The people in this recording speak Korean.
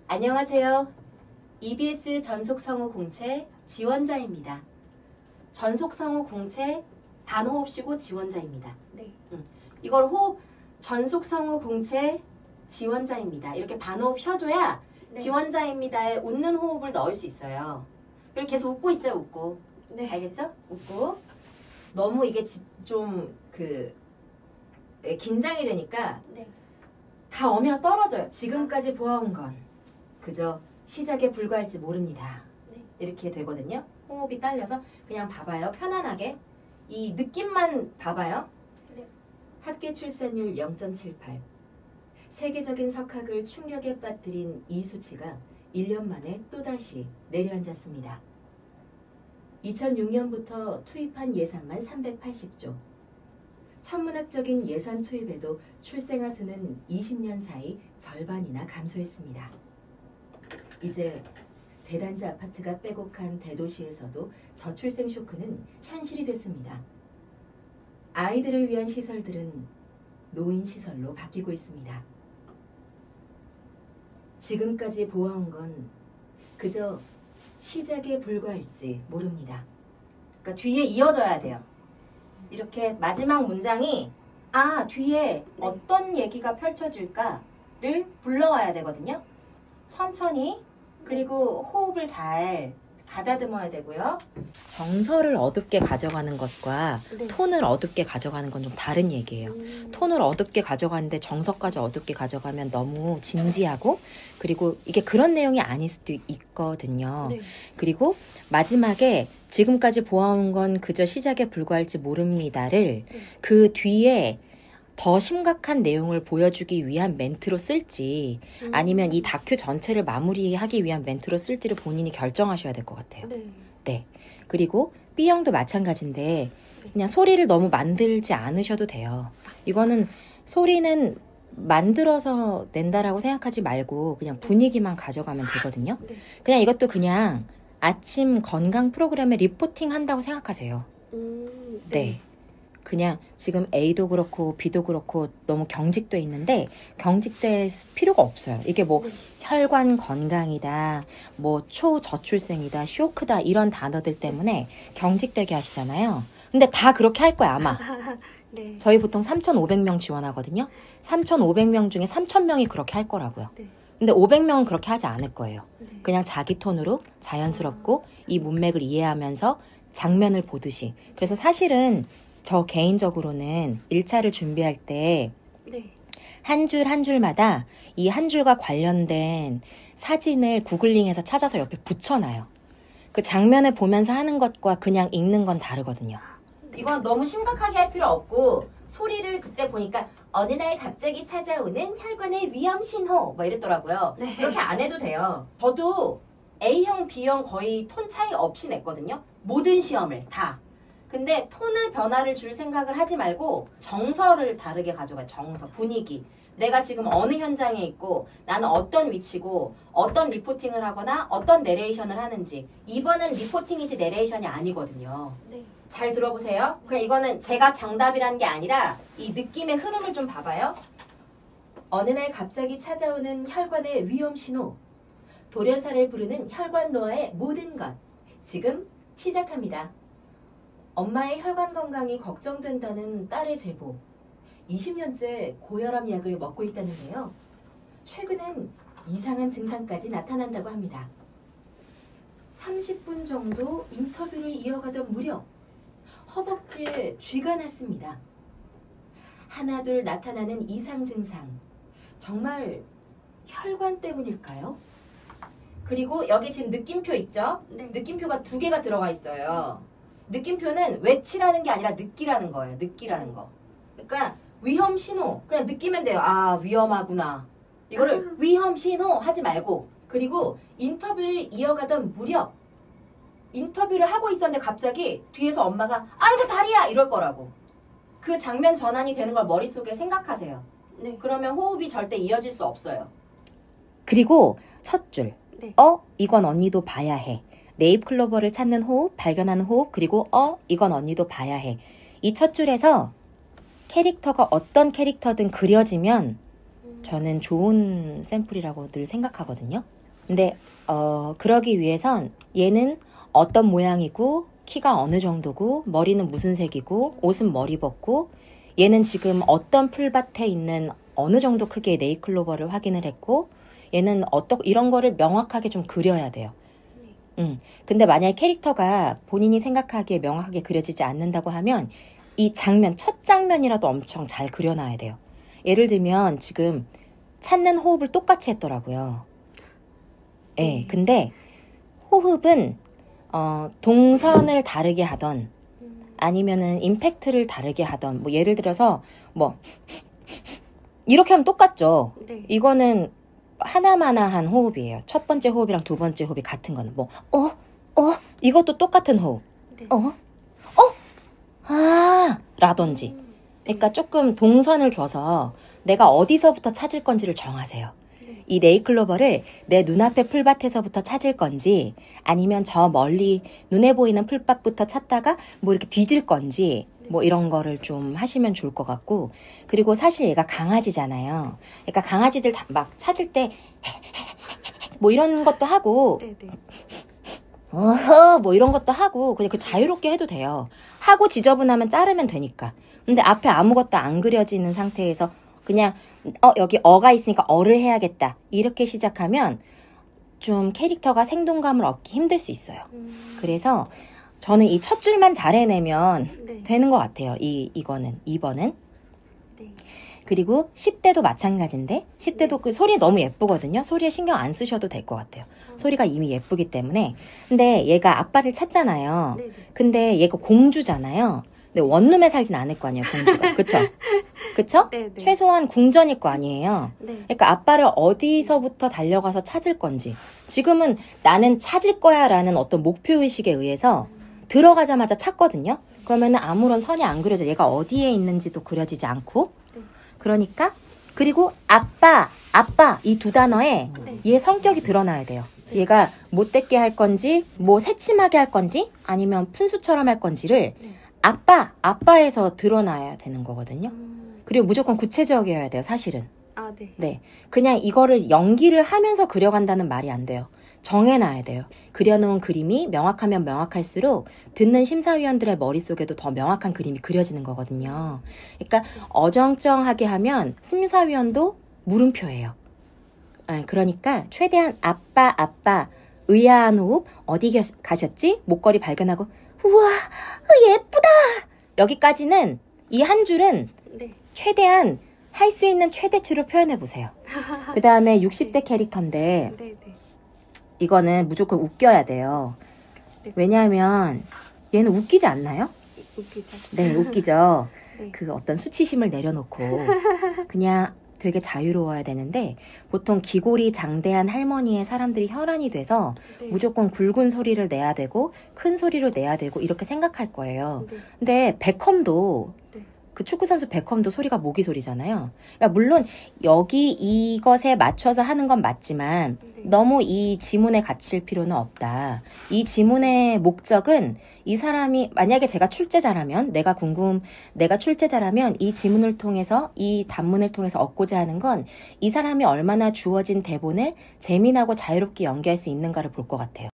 안녕하세요. EBS 전속성우 공채 지원자입니다. 전속성우 공채 반호흡 쉬고 지원자입니다. 네. 이걸 호흡 전속성우 공채 지원자입니다. 이렇게 반호흡 쉬어줘야 네. 지원자입니다에 웃는 호흡을 넣을 수 있어요. 그리고 계속 웃고 있어요, 웃고. 네. 알겠죠? 웃고. 너무 이게 긴장이 되니까 네. 다 어미가 떨어져요. 지금까지 보아온 건 그저 시작에 불과할지 모릅니다. 네. 이렇게 되거든요. 호흡이 딸려서 그냥 봐봐요. 편안하게. 이 느낌만 봐봐요. 네. 합계 출산율 0.78. 세계적인 석학을 충격에 빠뜨린 이 수치가 1년 만에 또다시 내려앉았습니다. 2006년부터 투입한 예산만 380조. 천문학적인 예산 투입에도 출생아 수는 20년 사이 절반이나 감소했습니다. 이제 대단지 아파트가 빼곡한 대도시에서도 저출생 쇼크는 현실이 됐습니다. 아이들을 위한 시설들은 노인 시설로 바뀌고 있습니다. 지금까지 보아온 건 그저 시작에 불과할지 모릅니다. 그러니까 뒤에 이어져야 돼요. 이렇게 마지막 문장이 뒤에 어떤 얘기가 펼쳐질까를 불러와야 되거든요. 천천히 그리고 호흡을 잘 가다듬어야 되고요. 정서를 어둡게 가져가는 것과 네. 톤을 어둡게 가져가는 건 좀 다른 얘기예요. 톤을 어둡게 가져가는데 정서까지 어둡게 가져가면 너무 진지하고 그리고 이게 그런 내용이 아닐 수도 있거든요. 네. 그리고 마지막에 지금까지 보아온 건 그저 시작에 불과할지 모릅니다를 그 뒤에 더 심각한 내용을 보여주기 위한 멘트로 쓸지 아니면 이 다큐 전체를 마무리하기 위한 멘트로 쓸지를 본인이 결정하셔야 될 것 같아요. 네. 네. 그리고 B형도 마찬가지인데 그냥 소리를 너무 만들지 않으셔도 돼요. 이거는 소리는 만들어서 nen다라고 생각하지 말고 그냥 분위기만 가져가면 되거든요. 네. 그냥 이것도 그냥 아침 건강 프로그램에 리포팅 한다고 생각하세요. 네. 그냥 지금 A도 그렇고 B도 그렇고 너무 경직돼 있는데 경직될 필요가 없어요. 이게 뭐 네. 혈관 건강이다, 뭐 초저출생이다, 쇼크다 이런 단어들 때문에 경직되게 하시잖아요. 근데 다 그렇게 할 거야 아마. 네. 저희 보통 3,500명 지원하거든요. 3,500명 중에 3,000명이 그렇게 할 거라고요. 네. 근데 500명은 그렇게 하지 않을 거예요. 네. 그냥 자기 ton으로 자연스럽고 이 문맥을 이해하면서 장면을 보듯이. 그래서 사실은 저 개인적으로는 1차를 준비할 때 네. 한 줄 한 줄마다 이 한 줄과 관련된 사진을 구글링해서 찾아서 옆에 붙여놔요. 그 장면을 보면서 하는 것과 그냥 읽는 건 다르거든요. 이건 너무 심각하게 할 필요 없고 소리를 그때 보니까 어느 날 갑자기 찾아오는 혈관의 위험 신호 뭐 이랬더라고요. 네. 그렇게 안 해도 돼요. 저도 A형, B형 거의 톤 차이 없이 냈거든요. 모든 시험을 다. 근데 톤을 변화를 줄 생각을 하지 말고 정서를 다르게 가져가요. 정서, 분위기. 내가 지금 어느 현장에 있고 나는 어떤 위치고 어떤 리포팅을 하거나 어떤 내레이션을 하는지. 이번은 리포팅이지 내레이션이 아니거든요. 네. 잘 들어보세요. 그냥 이거는 제가 정답이라는 게 아니라 이 느낌의 흐름을 좀 봐봐요. 어느 날 갑자기 찾아오는 혈관의 위험 신호. 돌연사를 부르는 혈관 노화의 모든 것. 지금 시작합니다. 엄마의 혈관 건강이 걱정된다는 딸의 제보. 20년째 고혈압 약을 먹고 있다는데요. 최근엔 이상한 증상까지 나타난다고 합니다. 30분 정도 인터뷰를 이어가던 무렵 허벅지에 쥐가 났습니다. 하나둘 나타나는 이상 증상. 정말 혈관 때문일까요? 그리고 여기 지금 느낌표 있죠? 네. 느낌표가 2개가 들어가 있어요. 느낌표는 외치라는 게 아니라 느끼라는 거예요. 느끼라는 거. 그러니까 위험 신호. 그냥 느끼면 돼요. 위험하구나. 이거를 위험 신호 하지 말고. 그리고 인터뷰를 이어가던 무렵 인터뷰를 하고 있었는데 갑자기 뒤에서 엄마가 아이고 다리야 이럴 거라고. 그 장면 전환이 되는 걸 머릿속에 생각하세요. 네. 그러면 호흡이 절대 이어질 수 없어요. 그리고 첫 줄. 네. 이건 언니도 봐야 해. 네잎클로버를 찾는 호흡, 발견하는 호흡, 그리고 이건 언니도 봐야 해. 이 첫 줄에서 캐릭터가 어떤 캐릭터든 그려지면 저는 좋은 샘플이라고 늘 생각하거든요. 근데 그러기 위해선 얘는 어떤 모양이고 키가 어느 정도고 머리는 무슨 색이고 옷은 머리 벗고 얘는 지금 어떤 풀밭에 있는 어느 정도 크기의 네잎클로버를 확인을 했고 얘는 이런 거를 명확하게 좀 그려야 돼요. 근데 만약에 캐릭터가 본인이 생각하기에 명확하게 그려지지 않는다고 하면 이 장면, 첫 장면이라도 엄청 잘 그려놔야 돼요. 예를 들면 지금 찾는 호흡을 똑같이 했더라고요. 예, 근데 호흡은 동선을 다르게 하던 아니면은 임팩트를 다르게 하던 뭐 예를 들어서 뭐 이렇게 하면 똑같죠. 네. 이거는 하나마나한 호흡이에요. 첫 번째 호흡이랑 두 번째 호흡이 같은 거는 뭐 이것도 똑같은 호흡. 네. 라든지. 그러니까 조금 동선을 줘서 내가 어디서부터 찾을 건지를 정하세요. 네. 이 네잎클로버를 내 눈앞의 풀밭에서부터 찾을 건지 아니면 저 멀리 눈에 보이는 풀밭부터 찾다가 뭐 이렇게 뒤질 건지 뭐 이런 거를 좀 하시면 좋을 것 같고 그리고 사실 얘가 강아지잖아요. 그러니까 강아지들 막 찾을 때 뭐 이런 것도 하고 네네. 뭐 이런 것도 하고 그냥 그 자유롭게 해도 돼요. 하고 지저분하면 자르면 되니까. 근데 앞에 아무것도 안 그려지는 상태에서 그냥 여기 어가 있으니까 어를 해야겠다 이렇게 시작하면 좀 캐릭터가 생동감을 얻기 힘들 수 있어요. 그래서 저는 이 첫 줄만 잘 해내면 네. 되는 것 같아요. 이거는 2번은. 네. 그리고 10대도 마찬가지인데 10대도 그 소리 너무 예쁘거든요. 소리에 신경 안 쓰셔도 될 것 같아요. 소리가 이미 예쁘기 때문에. 근데 얘가 아빠를 찾잖아요. 네네. 근데 얘가 공주잖아요. 근데 원룸에 살진 않을 거 아니에요, 공주가. 그쵸? 그쵸? 네네. 최소한 궁전일 거 아니에요. 네. 그러니까 아빠를 어디서부터 달려가서 찾을 건지. 지금은 나는 찾을 거야 라는 어떤 목표의식에 의해서 들어가자마자 찾거든요. 그러면은 아무런 선이 안 그려져. 얘가 어디에 있는지도 그려지지 않고. 네. 그러니까 그리고 아빠 이 두 단어에 네. 얘 성격이 드러나야 돼요. 얘가 못됐게 할 건지 뭐 새침하게 할 건지 아니면 푼수처럼 할 건지를 네. 아빠에서 드러나야 되는 거거든요. 그리고 무조건 구체적이어야 돼요, 사실은. 아, 네. 네. 그냥 이거를 연기를 하면서 그려간다는 말이 안 돼요. 정해놔야 돼요. 그려놓은 그림이 명확하면 명확할수록 듣는 심사위원들의 머릿속에도 더 명확한 그림이 그려지는 거거든요. 그러니까 어정쩡하게 하면 심사위원도 물음표예요. 그러니까 최대한 아빠 의아한 호흡 어디 가셨지? 목걸이 발견하고 우와 예쁘다 여기까지는 이 한 줄은 네. 최대한 할 수 있는 최대치로 표현해 보세요. 그 다음에 60대 캐릭터인데 네네. 이거는 무조건 웃겨야 돼요. 네. 왜냐하면 얘는 웃기지 않나요? 웃기죠. 네, 웃기죠. 네. 그 어떤 수치심을 내려놓고 그냥 되게 자유로워야 되는데 보통 기골이 장대한 할머니의 사람들이 혈안이 돼서 네. 무조건 굵은 소리를 내야 되고 큰 소리를 내야 되고 이렇게 생각할 거예요. 네. 근데 베컴도 네. 그 축구선수 베컴도 소리가 모기 소리잖아요. 그러니까 물론 여기 이것에 맞춰서 하는 건 맞지만 네. 너무 이 지문에 갇힐 필요는 없다. 이 지문의 목적은 이 사람이 만약에 제가 출제자라면 내가 출제자라면 이 지문을 통해서 이 단문을 통해서 얻고자 하는 건 이 사람이 얼마나 주어진 대본을 재미나고 자유롭게 연기할 수 있는가를 볼 것 같아요.